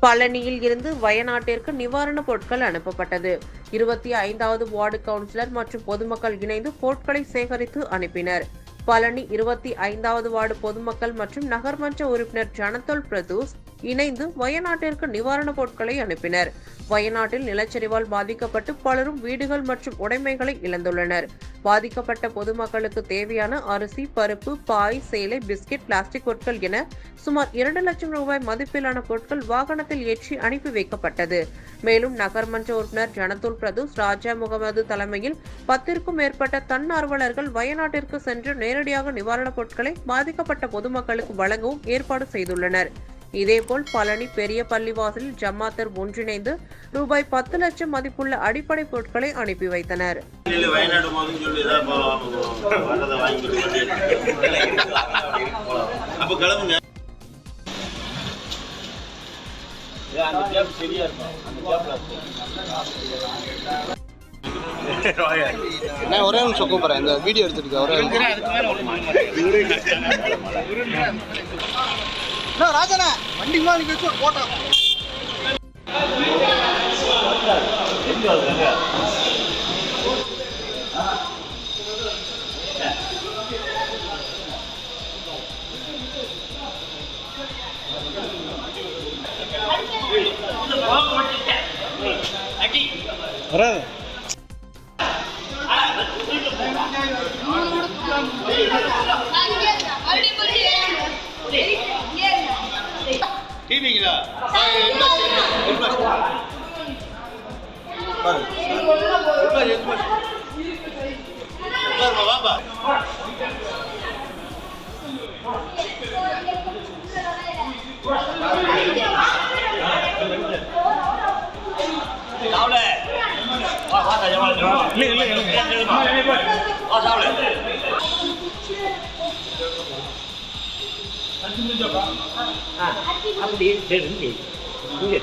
பழனியில் இருந்து வயநாட்டிற்கு நிவாரணப் பொருட்கள் அனுப்பப்பட்டது. 25வது வார்டு கவுன்சிலர் மற்றும் பொதுமக்கள் இணைந்து பொருட்களை சேகரித்து அனுப்பினர். பழனி 25வது வார்டு பொதுமக்கள் மற்றும் நகர்மன்ற உறுப்பினர் ஜனதோல் பிரதோஸ் இணைந்து வயநாட்டிற்கு நிவாரணப் பொருட்களை அனுப்பினர். வயநாட்டில் நிலச்சரிவால் பாதிக்கப்பட்டு பலரும் வீடுகள் மற்றும் உடைமைகளை இழந்துள்ளனர். பாதிக்கப்பட்ட பொதுமக்களுக்கு தேவையான அரிசி, பருப்பு, பாய், சேலை, பிஸ்கெட், பிளாஸ்டிக் பொருட்கள் என சுமார் 2 லட்சம் ரூபாய் மதிப்பிலான பொருட்கள் வாகனத்தில் ஏற்றி அனுப்பி வைக்கப்பட்டது. மேலும் நகர்மன்ற உறுப்பினர் ஜனதோல் பிரதோஸ், ராஜா முகமது தலைமையில் 10க்கும் மேற்பட்ட தன்னார்வலர்கள் வயநாட்டிற்கு சென்று நேரடியாக நிவாரணப் பொருட்களை பாதிக்கப்பட்ட பொதுமக்களுக்கு வழங்கவும் ஏற்பாடு செய்துள்ளனர். இதேபோல் பழனி பெரிய பள்ளிவாசலில் ஜமாத்தர் ஒன்றிணைந்து ரூபாய் 10 லட்சம் மதிப்புள்ள அடிப்படை பொருட்களை அனுப்பி வைத்தனர். ஒரே நிமிஷம் கூப்பிடுறேன், இந்த வீடியோ எடுத்துட்டு ராஜனா வண்டி மாதிரி வச்சு ஒரு போட்டோ வராது. டிவிங்களா வாப்பா அப்படி இங்கே